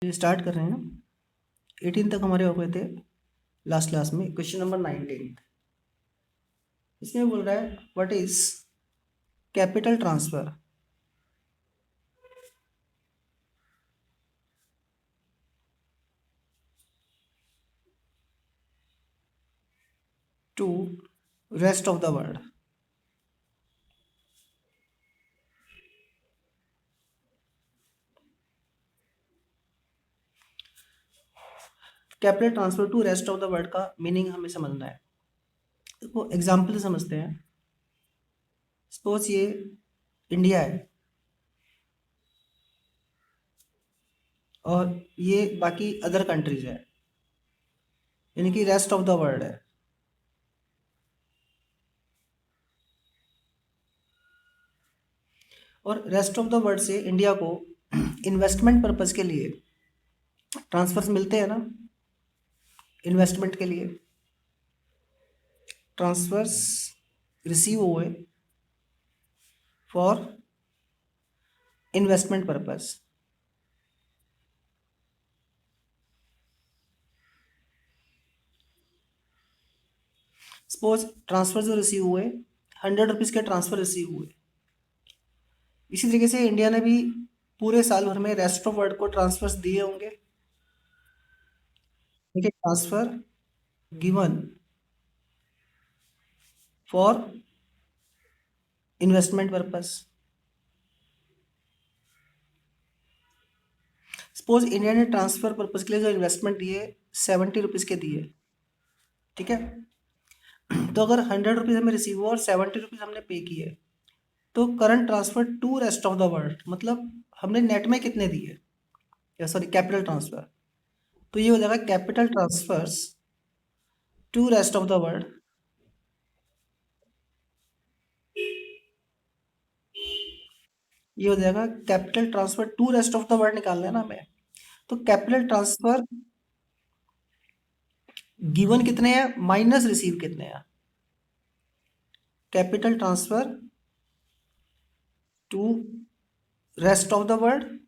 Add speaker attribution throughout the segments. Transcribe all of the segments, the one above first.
Speaker 1: Start कर रहे हैं। 18 तक हमारे हो गए थे लास्ट क्लास में। क्वेश्चन नंबर 19 इसमें बोल रहा है what is capital transfer to rest of the world. Capital transfer to rest of the world का मीनिंग हमें समझना है। देखो एग्जाम्पल समझते हैं। सपोज ये इंडिया है और ये बाकी अदर कंट्रीज है, यानी कि रेस्ट ऑफ द वर्ल्ड है। और रेस्ट ऑफ द वर्ल्ड से इंडिया को इन्वेस्टमेंट पर्पज के लिए ट्रांसफर्स मिलते हैं ना। इन्वेस्टमेंट के लिए ट्रांसफर्स रिसीव हुए for investment purpose. Suppose transfer जो रिसीव हुए 100 रुपीज़ के ट्रांसफर रिसीव हुए। इसी तरीके से इंडिया ने भी पूरे साल भर में रेस्ट ऑफ वर्ल्ड को ट्रांसफर्स दिए होंगे। ठीक है, transfer given for investment purpose. Suppose India ने ट्रांसफर पर्पज के लिए जो इन्वेस्टमेंट दिए 70 रुपीज़ के दिए। ठीक है, तो अगर 100 रुपीज़ हमें रिसीव हुआ और 70 रुपीज़ हमने पे किए तो current transfer to rest of the world मतलब हमने नेट में कितने दिए, या सॉरी कैपिटल ट्रांसफर। तो ये हो जाएगा capital transfers to rest of the world. ये हो जाएगा capital transfer to rest of the world निकालना है ना हमें। तो कैपिटल ट्रांसफर गिवन कितने हैं माइनस रिसीव कितने हैं। Capital transfer to rest of the world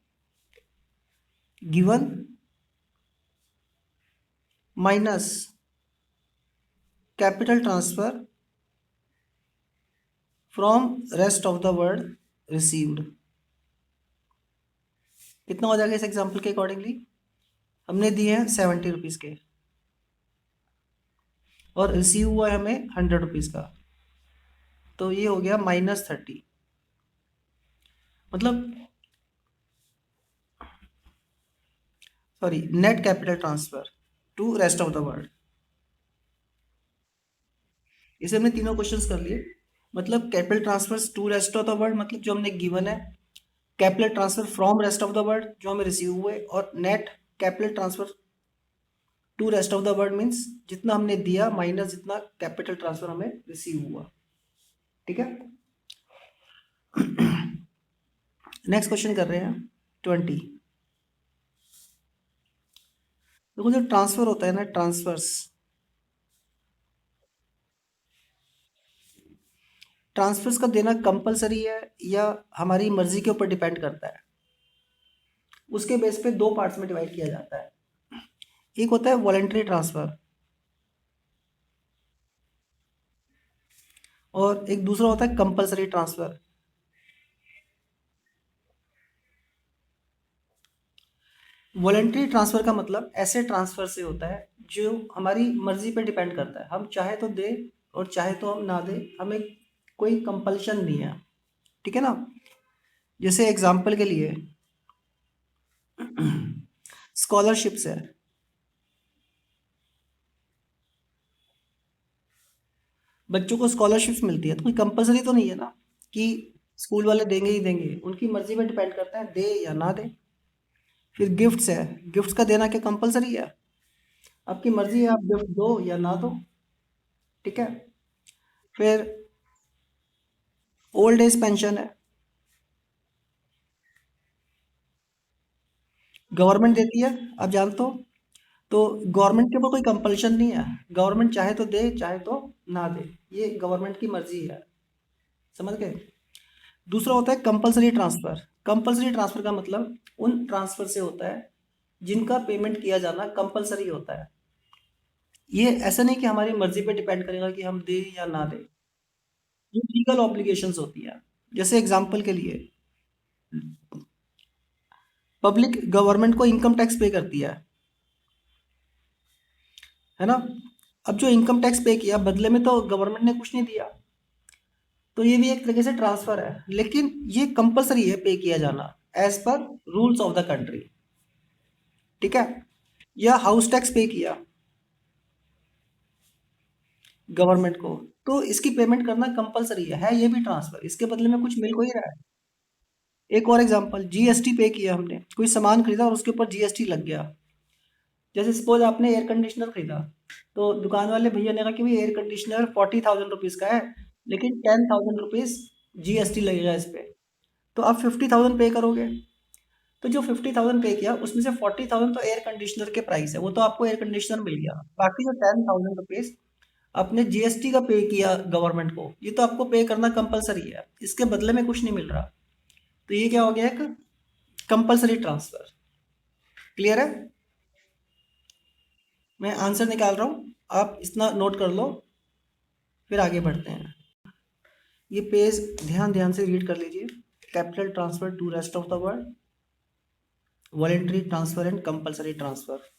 Speaker 1: given minus capital transfer from rest of the world received. कितना हो जाएगा इस एग्जाम्पल के अकॉर्डिंगली। हमने दिए हैं 70 रुपीज़ के और रिसीव हुआ है हमें 100 रुपीज़ का, तो ये हो गया -30। मतलब sorry net capital transfer to rest of the world. इसे हमने तीनों क्वेश्चंस कर लिए। मतलब capital transfer to rest of the world मतलब जो हमने गिवन है, capital transfer from rest of the world जो हमें रिसीव हुए, और net capital transfer to rest of the world means जितना हमने दिया माइनस जितना कैपिटल ट्रांसफर हमें रिसीव हुआ। ठीक है, नेक्स्ट क्वेश्चन कर रहे हैं 20। देखो जो ट्रांसफर होता है ना, ट्रांसफर्स का देना कंपलसरी है या हमारी मर्जी के ऊपर डिपेंड करता है। उसके बेस पे दो पार्ट्स में डिवाइड किया जाता है। एक होता है वॉलेंटरी ट्रांसफर और एक दूसरा होता है कंपलसरी ट्रांसफर। वॉलेंटरी ट्रांसफर का मतलब ऐसे ट्रांसफर से होता है जो हमारी मर्जी पे डिपेंड करता है। हम चाहे तो दे और चाहे तो हम ना दे, हमें कोई कंपल्शन नहीं है। ठीक है ना। जैसे एग्जाम्पल के लिए स्कॉलरशिप्स है। बच्चों को स्कॉलरशिप्स मिलती है तो कोई कंपलसरी तो नहीं है ना कि स्कूल वाले देंगे ही देंगे, उनकी मर्जी पे डिपेंड करता है दे या ना दे। फिर गिफ्ट्स है, गिफ्ट्स का देना क्या कंपलसरी है? आपकी मर्जी है, आप गिफ्ट दो या ना दो। ठीक है। फिर ओल्ड एज पेंशन है, गवर्नमेंट देती है, आप जानते हो। तो गवर्नमेंट के ऊपर कोई कंपल्शन नहीं है, गवर्नमेंट चाहे तो दे चाहे तो ना दे, ये गवर्नमेंट की मर्जी है। समझ गए। दूसरा होता है कंपलसरी ट्रांसफर। कंपलसरी ट्रांसफर का मतलब उन ट्रांसफर से होता है जिनका पेमेंट किया जाना कंपलसरी होता है। ये ऐसा नहीं कि हमारी मर्जी पे डिपेंड करेगा कि हम दें या ना दें। ये लीगल ऑब्लिगेशंस होती है। जैसे एग्जांपल के लिए पब्लिक गवर्नमेंट को इनकम टैक्स पे करती है ना। अब जो इनकम टैक्स पे किया बदले में तो गवर्नमेंट ने कुछ नहीं दिया, तो ये भी एक तरीके से ट्रांसफर है, लेकिन ये कंपलसरी है पे किया जाना as per rules of the country. ठीक है। या हाउस टैक्स पे किया गवर्नमेंट को, तो इसकी पेमेंट करना कंपलसरी है ये भी ट्रांसफर, इसके बदले में कुछ मिल को ही रहा है। एक और एग्जांपल, जीएसटी पे किया हमने, कोई सामान खरीदा और उसके ऊपर जीएसटी लग गया। जैसे सपोज आपने एयर कंडीशनर खरीदा, तो दुकान वाले भैया ने कहा कि भाई एयर कंडीशनर 40,000 रुपीज़ का है, लेकिन 10,000 रुपीज़ जीएसटी लगेगा इस पे, तो आप 50,000 पे करोगे। तो जो 50,000 पे किया उसमें से 40,000 तो एयर कंडीशनर के प्राइस है, वो तो आपको एयर कंडीशनर मिल गया। बाकी जो 10,000 रुपीज़ आपने जीएसटी का पे किया गवर्नमेंट को, ये तो आपको पे करना कंपलसरी है, इसके बदले में कुछ नहीं मिल रहा। तो ये क्या हो गया, एक कंपलसरी ट्रांसफर। क्लियर है। मैं आंसर निकाल रहा हूँ, आप इतना नोट कर लो, फिर आगे बढ़ते हैं। ये पेज ध्यान ध्यान से रीड कर लीजिए। Capital transfer to rest of the world, voluntary transfer and compulsory transfer.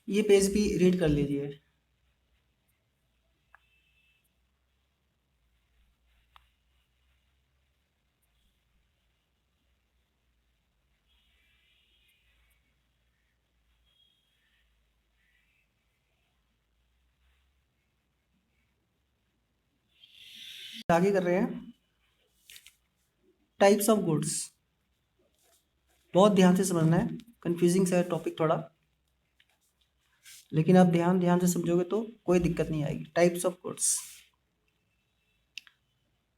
Speaker 1: ये पेज भी रीड कर लीजिए। आगे कर रहे हैं। टाइप्स ऑफ गुड्स, बहुत ध्यान से समझना है, कंफ्यूजिंग सा है टॉपिक थोड़ा, लेकिन आप ध्यान ध्यान से समझोगे तो कोई दिक्कत नहीं आएगी। टाइप्स ऑफ गुड्स,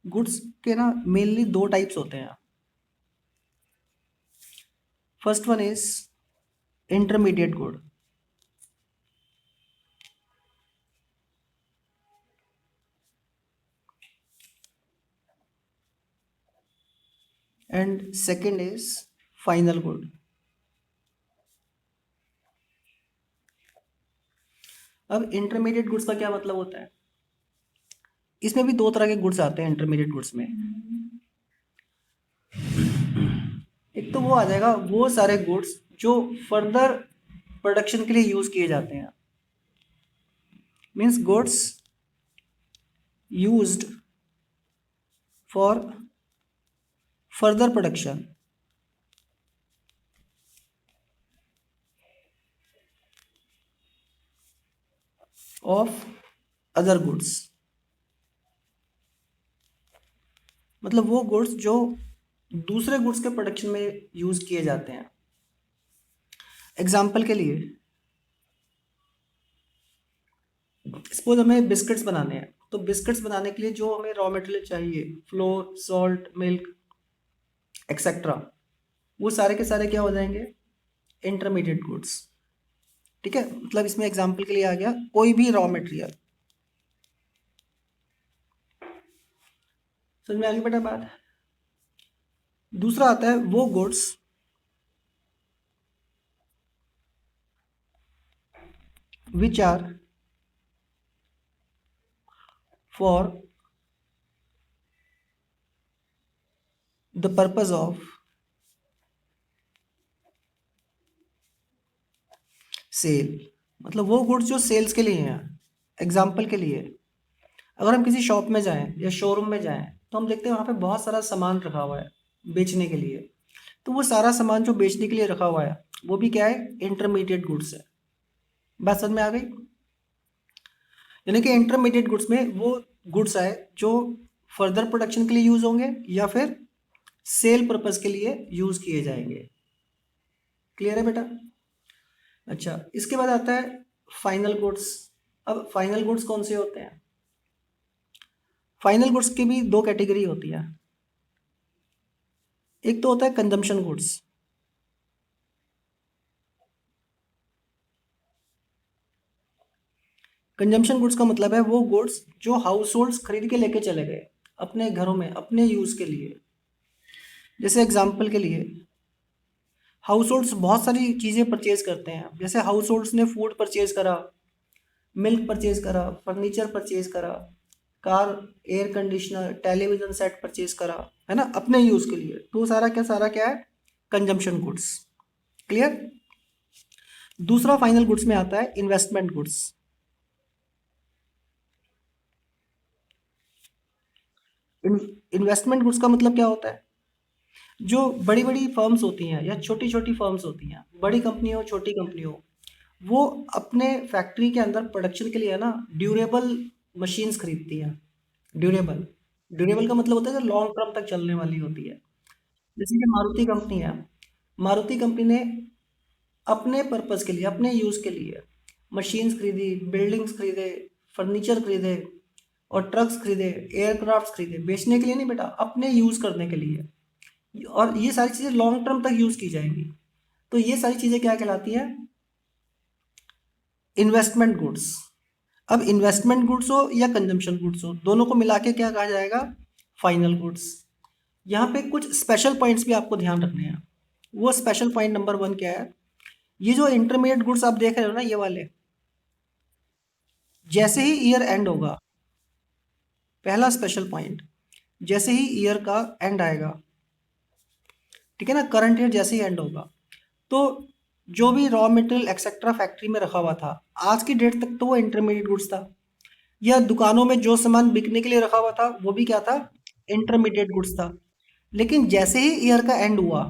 Speaker 1: गुड्स के ना मेनली दो टाइप्स होते हैं। First one is intermediate good, and second is final good. अब इंटरमीडिएट गुड्स का क्या मतलब होता है, इसमें भी दो तरह के गुड्स आते हैं इंटरमीडिएट गुड्स में। एक तो वो आ जाएगा वो सारे गुड्स जो फर्दर प्रोडक्शन के लिए यूज किए जाते हैं, means goods used for further production. Of other goods, मतलब वो गुड्स जो दूसरे गुड्स के प्रोडक्शन में यूज किए जाते हैं। एग्जाम्पल के लिए सपोज हमें बिस्किट्स बनाने हैं, तो बिस्किट्स बनाने के लिए जो हमें रॉ मटेरियल चाहिए, फ्लोर, सॉल्ट, मिल्क एक्सेट्रा, वो सारे के सारे क्या हो जाएंगे, इंटरमीडिएट गुड्स। ठीक है, मतलब इसमें एग्जाम्पल के लिए आ गया कोई भी रॉ मटेरियल। समझ में आ गई बेटा बात। दूसरा आता है वो goods which are for the purpose of sale, मतलब वो गुड्स जो सेल्स के लिए हैं। एग्जाम्पल के लिए अगर हम किसी शॉप में जाएं या शोरूम में जाएं, तो हम देखते हैं वहाँ पे बहुत सारा सामान रखा हुआ है बेचने के लिए। तो वो सारा सामान जो बेचने के लिए रखा हुआ है वो भी क्या है, इंटरमीडिएट गुड्स है। बात समझ में आ गई। यानी कि इंटरमीडिएट गुड्स में वो गुड्स आए जो फर्दर प्रोडक्शन के लिए यूज होंगे या फिर सेल पर्पज के लिए यूज किए जाएंगे। क्लियर है बेटा। अच्छा, इसके बाद आता है फाइनल गुड्स। अब फाइनल गुड्स कौन से होते हैं, फाइनल गुड्स की भी दो कैटेगरी होती है। एक तो होता है कंजम्पशन गुड्स। कंजम्पशन गुड्स का मतलब है वो गुड्स जो हाउस होल्ड्स खरीद के लेके चले गए अपने घरों में अपने यूज़ के लिए। जैसे एग्जांपल के लिए हाउस होल्ड्स बहुत सारी चीज़ें परचेज करते हैं। जैसे हाउस होल्ड्स ने फूड परचेज करा, मिल्क परचेज करा, फर्नीचर परचेज करा, car, air conditioner, television set purchase करा, है ना, अपने यूज़ के लिए। तो सारा क्या है, कंजम्पशन गुड्स। क्लियर। दूसरा फाइनल गुड्स में आता है इन्वेस्टमेंट गुड्स। इन्वेस्टमेंट गुड्स का मतलब क्या होता है, जो बड़ी बड़ी फर्म्स होती हैं या छोटी छोटी फर्म्स होती हैं, बड़ी कंपनी हो छोटी कंपनी हो, वो अपने फैक्ट्री के अंदर प्रोडक्शन के लिए है ना ड्यूरेबल मशीन्स खरीदती हैं। ड्यूरेबल, ड्यूरेबल का मतलब होता है जो लॉन्ग टर्म तक चलने वाली होती है। जैसे कि मारुति कंपनी है, मारुति कंपनी ने अपने पर्पस के लिए अपने यूज़ के लिए मशीन्स खरीदी, बिल्डिंग्स खरीदे, फर्नीचर खरीदे और ट्रक्स खरीदे, एयरक्राफ्ट्स खरीदे, बेचने के लिए नहीं बेटा, अपने यूज़ करने के लिए। और ये सारी चीज़ें लॉन्ग टर्म तक यूज़ की जाएंगी। तो ये सारी चीज़ें क्या कहलाती हैं, इन्वेस्टमेंट गुड्स। अब इन्वेस्टमेंट गुड्स हो या कंजम्पशन गुड्स हो, दोनों को मिला के क्या कहा जाएगा, फाइनल गुड्स। यहाँ पे कुछ स्पेशल पॉइंट्स भी आपको ध्यान रखने हैं। वो स्पेशल पॉइंट नंबर 1 क्या है, ये जो इंटरमीडिएट गुड्स आप देख रहे हो ना, ये वाले, जैसे ही ईयर एंड होगा, पहला स्पेशल पॉइंट, जैसे ही ईयर का एंड आएगा, ठीक है ना, करंट ईयर जैसे ही एंड होगा, तो जो भी रॉ मटेरियल एक्सेट्रा फैक्ट्री में रखा हुआ था, आज की डेट तक तो वो इंटरमीडिएट गुड्स था। या दुकानों में जो सामान बिकने के लिए रखा हुआ था वो भी क्या था, इंटरमीडिएट गुड्स था। लेकिन जैसे ही ईयर का एंड हुआ,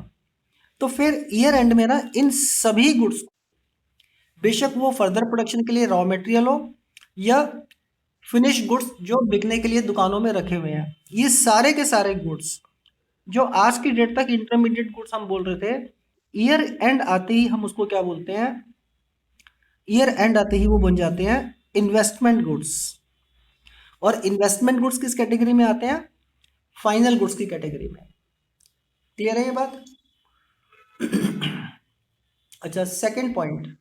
Speaker 1: तो फिर ईयर एंड में ना इन सभी गुड्स, बेशक वो फर्दर प्रोडक्शन के लिए रॉ मटेरियल हो या फिनिश गुड्स जो बिकने के लिए दुकानों में रखे हुए हैं, ये सारे के सारे गुड्स जो आज की डेट तक इंटरमीडिएट गुड्स हम बोल रहे थे, ईयर एंड आते ही हम उसको क्या बोलते हैं, ईयर एंड आते ही वो बन जाते हैं इन्वेस्टमेंट गुड्स। और इन्वेस्टमेंट गुड्स किस कैटेगरी में आते हैं, फाइनल गुड्स की कैटेगरी में। क्लियर है ये बात। अच्छा, second point,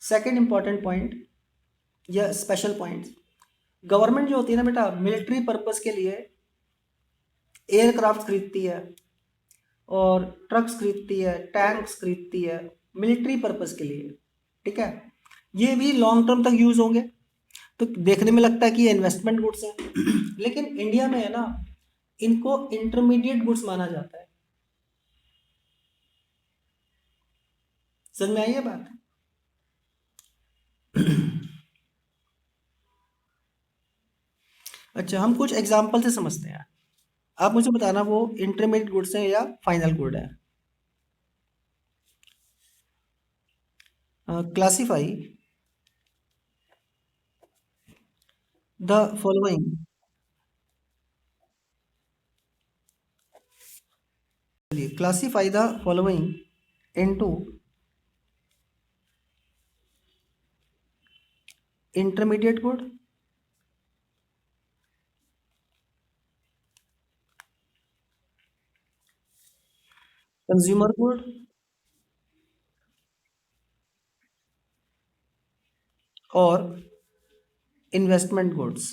Speaker 1: second important point या स्पेशल पॉइंट, गवर्नमेंट जो होती है ना बेटा, मिलिट्री पर्पस के लिए एयरक्राफ्ट खरीदती है और ट्रक्स खरीदती है, टैंक्स खरीदती है, मिलिट्री पर्पस के लिए, ठीक है। ये भी लॉन्ग टर्म तक यूज होंगे, तो देखने में लगता है कि ये इन्वेस्टमेंट गुड्स है। लेकिन इंडिया में है ना, इनको इंटरमीडिएट गुड्स माना जाता है। समझ में आई है बात। अच्छा, हम कुछ एग्जाम्पल से समझते हैं। आप मुझे बताना वो इंटरमीडिएट गुड्स है या फाइनल गुड है। क्लासीफाई द फॉलोइंग, चलिए, classify the following into intermediate good, consumer good और इन्वेस्टमेंट गुड्स।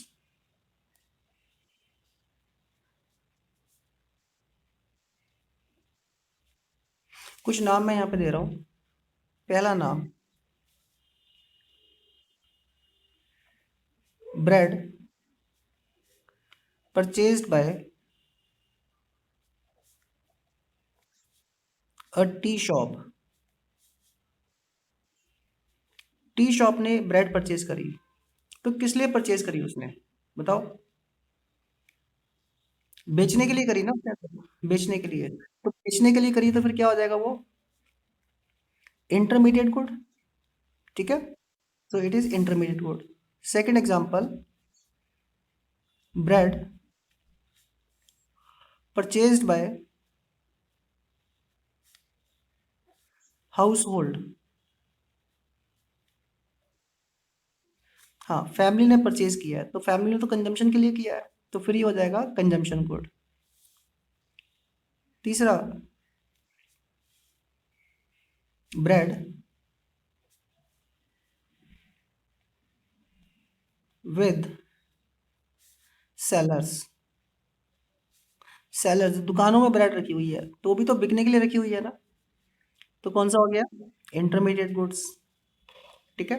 Speaker 1: कुछ नाम मैं यहाँ पे दे रहा हूँ। पहला नाम, ब्रेड परचेज्ड बाय अ टी शॉप। टी शॉप ने ब्रेड परचेज करी, तो किस लिए परचेज करी उसने, बताओ। बेचने के लिए करी ना उसने, बेचने के लिए। तो बेचने के लिए करी तो फिर क्या हो जाएगा वो, इंटरमीडिएट गुड, ठीक है। तो it is intermediate good. Second example, bread purchased bye house hold. हाँ, फैमिली ने परचेज किया है, तो फैमिली ने तो कंजम्पशन के लिए किया है, तो फिर ये हो जाएगा कंजम्पशन गुड। तीसरा ब्रेड विद सेलर्स। सेलर्स दुकानों में ब्रेड रखी हुई है तो भी तो बिकने के लिए रखी हुई है ना, तो कौन सा हो गया? Intermediate goods. ठीक है।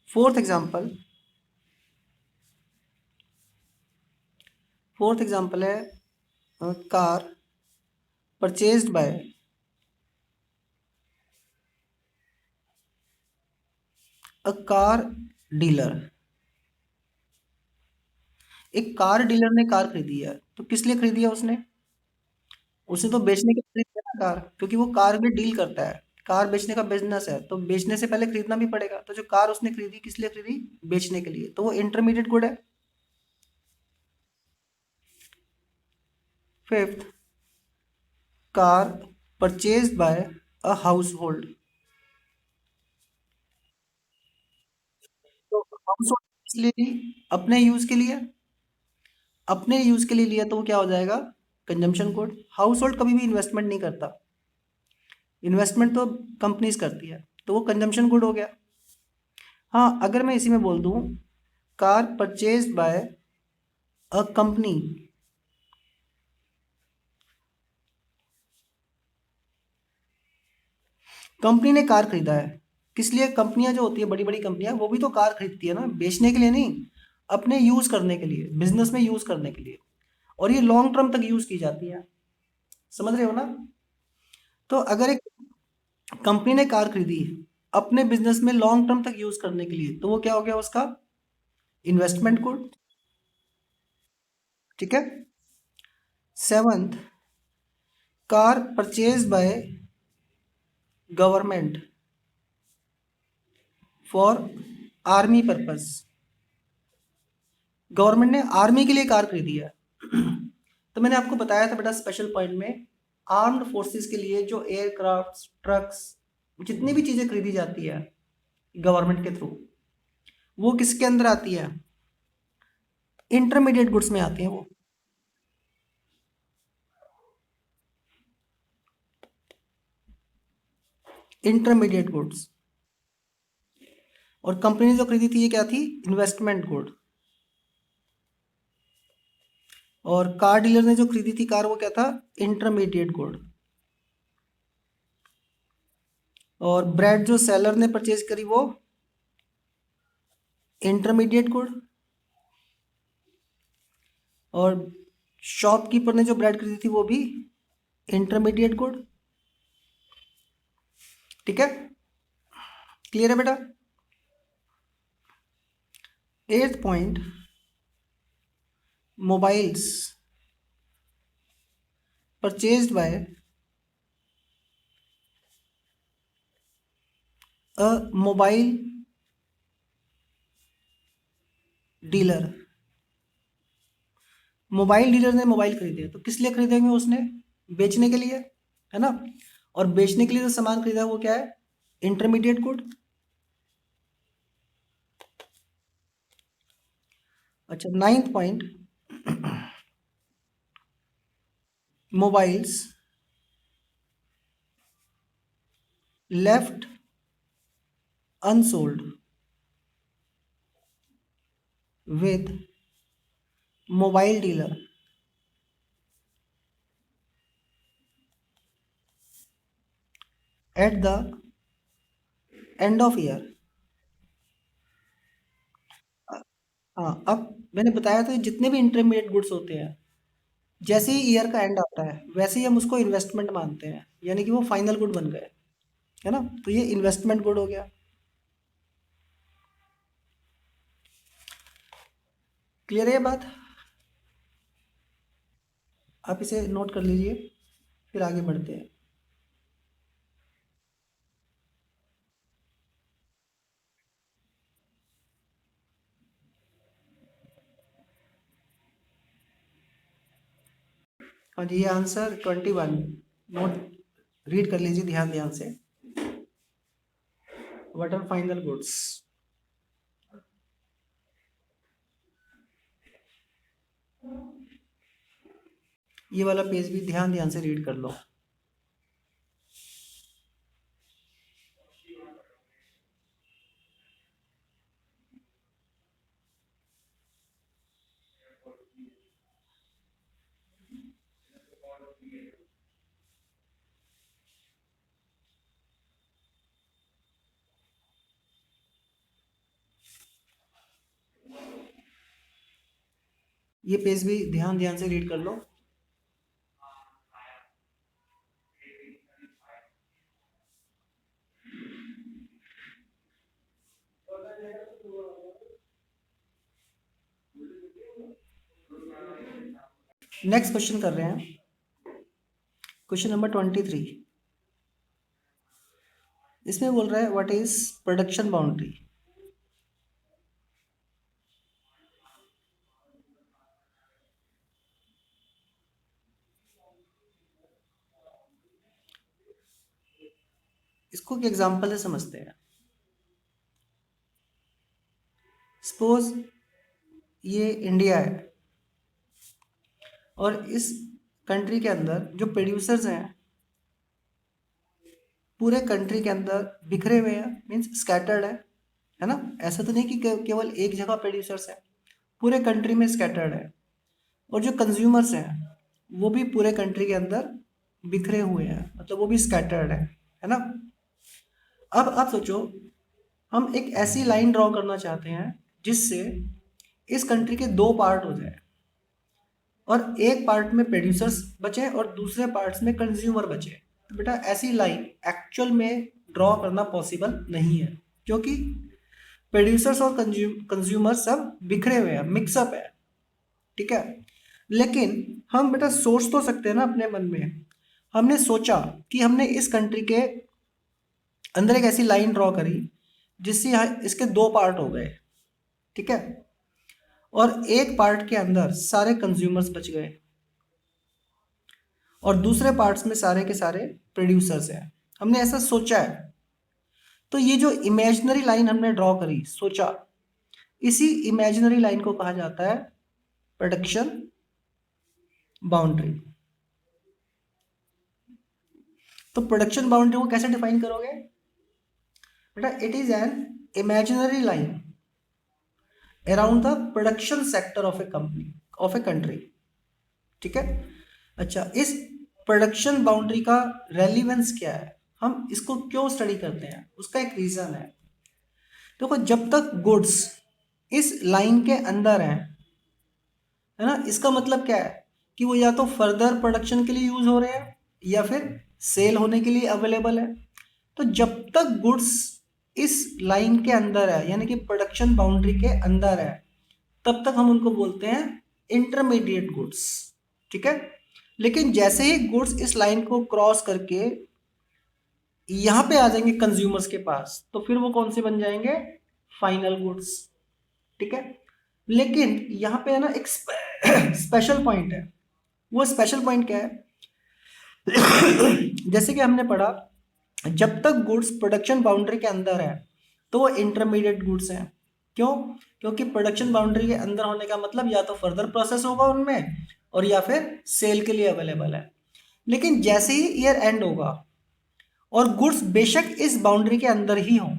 Speaker 1: फोर्थ एग्जांपल, फोर्थ एग्जांपल है car purchased bye a car dealer. एक कार डीलर ने कार खरीदी है तो किस लिए खरीदी है उसने? उसे तो बेचने के लिए खरीदी है ना कार, क्योंकि वो कार में डील करता है। कार बेचने का बिजनेस है तो बेचने से पहले खरीदना भी पड़ेगा। तो जो कार उसने खरीदी किस लिए खरीदी? बेचने के लिए, तो वो इंटरमीडिएट गुड है। Fifth, car purchased bye a house hold. तो हाउस होल्ड इसलिए ली, अपने यूज के लिए, अपने यूज के लिए लिया तो वो क्या हो जाएगा? Consumption good. हाउस होल्ड कभी भी इन्वेस्टमेंट नहीं करता, इन्वेस्टमेंट तो कंपनीज करती है, तो वो कंजम्पशन गुड हो गया। हाँ, अगर मैं इसी में बोल दूं car purchased bye a company, company ने कार खरीदा है, किस लिए? कंपनियां जो होती है बड़ी बड़ी कंपनियां वो भी तो कार खरीदती है ना, बेचने के लिए नहीं, अपने यूज करने के लिए, बिजनेस में यूज करने के लिए। और ये लॉन्ग टर्म तक यूज की जाती है, समझ रहे हो ना? तो अगर एक कंपनी ने कार खरीदी अपने बिजनेस में लॉन्ग टर्म तक यूज करने के लिए, तो वो क्या हो गया उसका? Investment good. ठीक है। Seventh, car purchase by government for army purpose. Government ने आर्मी के लिए कार खरीदी है। तो मैंने आपको बताया था बेटा स्पेशल पॉइंट में, आर्म्ड फोर्सेस के लिए जो एयरक्राफ्ट, ट्रक्स, जितनी भी चीजें खरीदी जाती है गवर्नमेंट के थ्रू, वो किसके अंदर आती है? इंटरमीडिएट गुड्स में आती है वो। Intermediate goods. और कंपनी ने जो खरीदी थी ये क्या थी? Investment good. और कार डीलर ने जो खरीदी थी कार वो क्या था? Intermediate good. और ब्रेड जो सेलर ने परचेज करी वो इंटरमीडिएट गुड। और शॉपकीपर ने जो ब्रेड खरीदी थी वो भी इंटरमीडिएट गुड। ठीक है, क्लियर है बेटा? Eighth point, mobiles purchased bye अ मोबाइल डीलर। मोबाइल डीलर ने मोबाइल खरीदे तो किस लिए खरीदेंगे उसने? बेचने के लिए, है ना? और बेचने के लिए जो सामान खरीदा वो क्या है? Intermediate good. अच्छा, ninth point, mobiles left unsold with mobile dealer at the end of year. हाँ, अब मैंने बताया था जितने भी इंटरमीडिएट गुड्स होते हैं, जैसे ही ईयर का एंड आता है वैसे ही हम उसको इन्वेस्टमेंट मानते हैं, यानी कि वो फाइनल गुड बन गए, है ना? तो ये इन्वेस्टमेंट गुड हो गया। क्लियर है ये बात? आप इसे नोट कर लीजिए, फिर आगे बढ़ते हैं। हाँ जी, ये आंसर 21, नोट रीड कर लीजिए ध्यान ध्यान से। What are final goods? ये वाला पेज भी ध्यान ध्यान से रीड कर लो। ये पेज भी ध्यान ध्यान से रीड कर लो। नेक्स्ट क्वेश्चन कर रहे हैं, क्वेश्चन नंबर 23। इसमें बोल रहा है व्हाट इज प्रोडक्शन बाउंड्री। इसको एक एग्जांपल से समझते हैं। सपोज ये इंडिया है और इस कंट्री के अंदर जो प्रोड्यूसर्स हैं पूरे कंट्री के अंदर बिखरे हुए हैं, मीन्स स्कैटर्ड है ना। ऐसा तो नहीं कि केवल एक जगह प्रोड्यूसर्स हैं, पूरे कंट्री में स्कैटर्ड है। और जो कंज्यूमर्स हैं वो भी पूरे कंट्री के अंदर बिखरे हुए हैं, मतलब वो भी स्कैटर्ड है ना। अब आप सोचो, हम एक ऐसी लाइन ड्रॉ करना चाहते हैं जिससे इस कंट्री के दो पार्ट हो जाए और एक पार्ट में प्रोड्यूसर्स बचे और दूसरे पार्ट्स में कंज्यूमर बचे। तो बेटा ऐसी लाइन एक्चुअल में ड्रॉ करना पॉसिबल नहीं है, क्योंकि प्रोड्यूसर्स और कंज्यूमर सब बिखरे हुए हैं, मिक्सअप है, ठीक है। लेकिन हम बेटा सोच तो सकते हैं ना अपने मन में। हमने सोचा कि हमने इस कंट्री के अंदर एक ऐसी लाइन ड्रॉ करी जिससे इसके दो पार्ट हो गए, ठीक है। और एक पार्ट के अंदर सारे कंज्यूमर्स बच गए और दूसरे पार्ट्स में सारे के सारे प्रोड्यूसर्स हैं। हमने ऐसा सोचा है। तो ये जो इमेजिनरी लाइन हमने ड्रॉ करी, सोचा, इसी इमेजिनरी लाइन को कहा जाता है प्रोडक्शन बाउंड्री। तो प्रोडक्शन बाउंड्री को कैसे डिफाइन करोगे बेटा? It is an imaginary line around the production sector of A company, of a country, ठीक है। अच्छा, इस प्रोडक्शन बाउंड्री का रेलिवेंस क्या है, हम इसको क्यों स्टडी करते हैं, उसका एक रीजन है। देखो, जब तक गुड्स इस लाइन के अंदर है ना, इसका मतलब क्या है कि वो या तो फर्दर प्रोडक्शन के लिए यूज हो रहे हैं या फिर सेल होने के लिए अवेलेबल है। तो जब तक गुड्स इस लाइन के अंदर है, यानी कि प्रोडक्शन बाउंड्री के अंदर है, तब तक हम उनको बोलते हैं इंटरमीडिएट गुड्स, ठीक है। लेकिन जैसे ही गुड्स इस लाइन को क्रॉस करके यहाँ पे आ जाएंगे कंज्यूमर्स के पास, तो फिर वो कौन से बन जाएंगे? फाइनल गुड्स, ठीक है। लेकिन यहाँ पे है ना एक स्पेशल पॉइंट है। वो स्पेशल पॉइंट क्या है? जैसे कि हमने पढ़ा, जब तक गुड्स प्रोडक्शन बाउंड्री के अंदर है तो वो इंटरमीडिएट गुड्स हैं। क्यों? क्योंकि प्रोडक्शन बाउंड्री के अंदर होने का मतलब या तो फर्दर प्रोसेस होगा उनमें और या फिर सेल के लिए अवेलेबल है। लेकिन जैसे ही ईयर एंड होगा और गुड्स बेशक इस बाउंड्री के अंदर ही हों,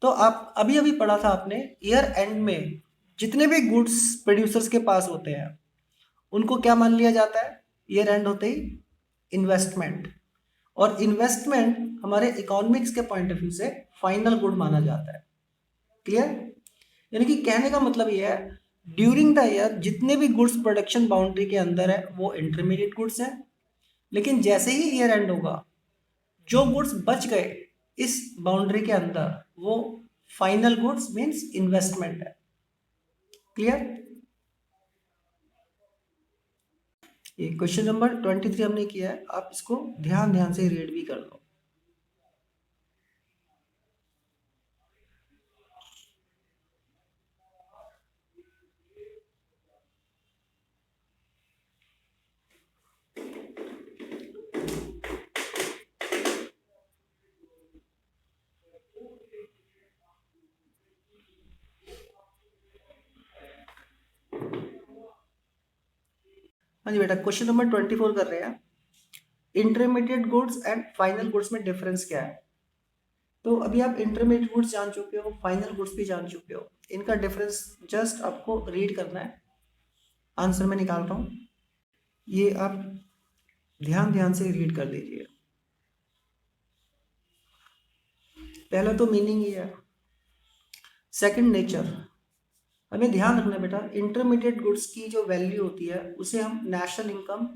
Speaker 1: तो आप अभी अभी पढ़ा था आपने, ईयर एंड में जितने भी गुड्स प्रोड्यूसर्स के पास होते हैं उनको क्या मान लिया जाता है ईयर एंड होते ही? इन्वेस्टमेंट। और इन्वेस्टमेंट हमारे इकोनॉमिक्स के पॉइंट ऑफ व्यू से फाइनल गुड माना जाता है। क्लियर? यानी कि कहने का मतलब ये है, ड्यूरिंग द ईयर जितने भी गुड्स प्रोडक्शन बाउंड्री के अंदर है वो इंटरमीडिएट गुड्स हैं। लेकिन जैसे ही ईयर एंड होगा, जो गुड्स बच गए इस बाउंड्री के अंदर वो फाइनल गुड्स मींस इन्वेस्टमेंट है। क्लियर? ये क्वेश्चन नंबर 23 हमने किया है, आप इसको ध्यान ध्यान से रीड भी कर लो। हाँ जी बेटा, क्वेश्चन नंबर 24 कर रहे हैं। Intermediate goods and final goods में डिफरेंस क्या है? तो अभी आप इंटरमीडिएट गुड्स जान चुके हो, फाइनल गुड्स भी जान चुके हो। इनका डिफरेंस जस्ट आपको रीड करना है। आंसर मैं निकाल रहा हूँ, ये आप ध्यान ध्यान से रीड कर लीजिए। पहला तो मीनिंग ही है, सेकंड नेचर। हमें ध्यान रखना है बेटा, इंटरमीडिएट गुड्स की जो वैल्यू होती है उसे हम national income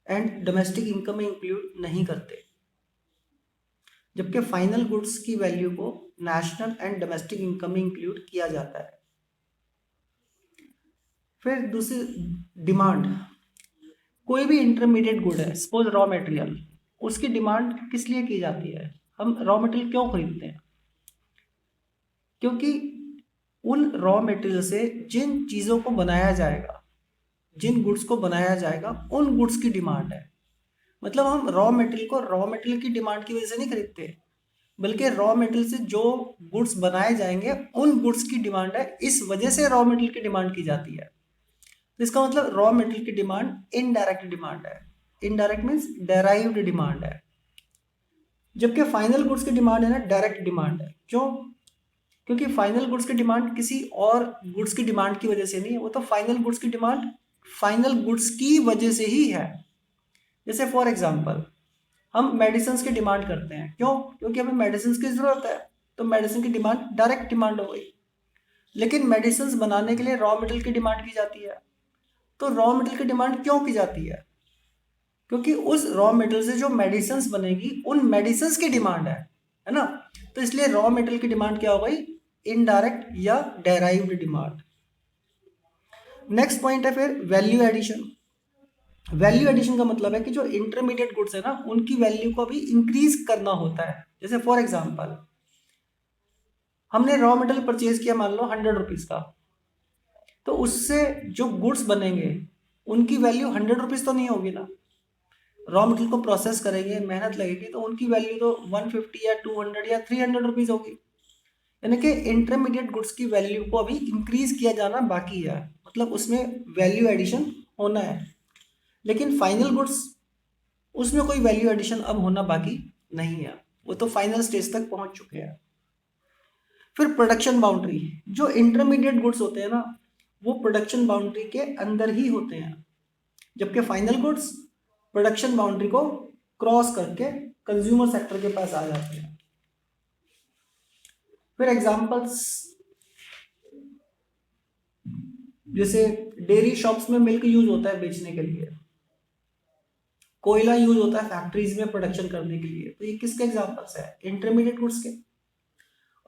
Speaker 1: and domestic income में इंक्लूड नहीं करते, जबकि फाइनल गुड्स की वैल्यू को नेशनल एंड डोमेस्टिक इनकम में इंक्लूड किया जाता है। फिर दूसरी, डिमांड। कोई भी इंटरमीडिएट गुड है, सपोज रॉ मटेरियल, उसकी डिमांड किस लिए की जाती है? हम रॉ मटेरियल क्यों खरीदते हैं? क्योंकि उन रॉ मटेरियल से जिन चीज़ों को बनाया जाएगा, जिन गुड्स को बनाया जाएगा, उन गुड्स की डिमांड है। मतलब हम रॉ मटेरियल को रॉ मटेरियल की डिमांड की वजह से नहीं खरीदते, बल्कि रॉ मटेरियल से जो गुड्स बनाए जाएंगे उन गुड्स की डिमांड है, इस वजह से रॉ मटेरियल की डिमांड की जाती है। तो इसका मतलब रॉ मटेरियल की डिमांड इनडायरेक्ट डिमांड है। इनडायरेक्ट मीन्स डेराइव्ड डिमांड है, जबकि फाइनल गुड्स की डिमांड है ना, डायरेक्ट डिमांड है। क्यों? क्योंकि फाइनल गुड्स की डिमांड किसी और गुड्स की डिमांड की वजह से नहीं है, वो तो फाइनल गुड्स की डिमांड फाइनल गुड्स की वजह से ही है। जैसे फॉर एग्जांपल, हम मेडिसिन की डिमांड करते हैं, क्यों? क्योंकि हमें मेडिसिन की ज़रूरत है, तो मेडिसिन की डिमांड डायरेक्ट डिमांड हो गई। लेकिन मेडिसिन बनाने के लिए रॉ मटेरियल की डिमांड की जाती है। तो रॉ मटेरियल की डिमांड क्यों की जाती है? क्योंकि उस रॉ मटेरियल से जो मेडिसिन बनेगी उन मेडिसिन की डिमांड है ना। तो इसलिए रॉ मटेरियल की डिमांड क्या हो गई? इनडायरेक्ट या डेराइव्ड डिमांड। नेक्स्ट पॉइंट है फिर वैल्यू एडिशन। वैल्यू एडिशन का मतलब है कि जो इंटरमीडिएट गुड्स है ना, उनकी वैल्यू को भी इंक्रीज करना होता है। जैसे फॉर एग्जांपल, हमने रॉ मटेरियल परचेज किया मान लो 100 रुपीज़ का, तो उससे जो गुड्स बनेंगे उनकी वैल्यू 100 रुपीज़ तो नहीं होगी ना। रॉ मटेरियल को प्रोसेस करेंगे, मेहनत लगेगी, तो उनकी वैल्यू तो 150 या 200 या 300 रुपीज़ होगी। यानी कि इंटरमीडिएट गुड्स की वैल्यू को अभी इंक्रीज किया जाना बाकी है, मतलब उसमें वैल्यू एडिशन होना है। लेकिन फाइनल गुड्स, उसमें कोई वैल्यू एडिशन अब होना बाकी नहीं है, वो तो फाइनल स्टेज तक पहुंच चुके हैं। फिर प्रोडक्शन बाउंड्री। जो इंटरमीडिएट गुड्स होते हैं ना, वो प्रोडक्शन बाउंड्री के अंदर ही होते हैं, जबकि फाइनल गुड्स प्रोडक्शन बाउंड्री को क्रॉस करके कंज्यूमर सेक्टर के पास आ जाते हैं। फिर एग्जांपल्स, जैसे डेयरी शॉप्स में मिल्क यूज होता है बेचने के लिए, कोयला यूज होता है फैक्ट्रीज में प्रोडक्शन करने के लिए, तो ये किसके एग्जांपल्स है? इंटरमीडिएट गुड्स के।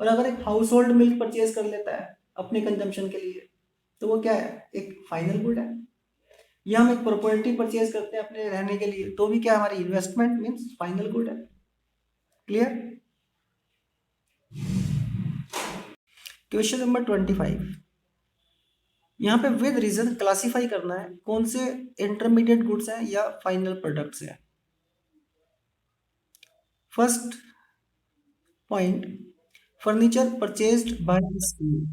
Speaker 1: और अगर एक हाउस होल्ड मिल्क परचेज कर लेता है अपने कंजम्पशन के लिए, तो वो क्या है? एक फाइनल गुड है। या हम एक प्रॉपर्टी परचेज करते हैं अपने रहने के लिए, तो भी क्या, हमारी इन्वेस्टमेंट मीन्स फाइनल गुड है। क्लियर? क्वेश्चन नंबर 25, यहाँ पे विद रीजन क्लासिफाई करना है कौन से इंटरमीडिएट गुड्स हैं या फाइनल प्रोडक्ट्स हैं। First point, furniture purchased bye school.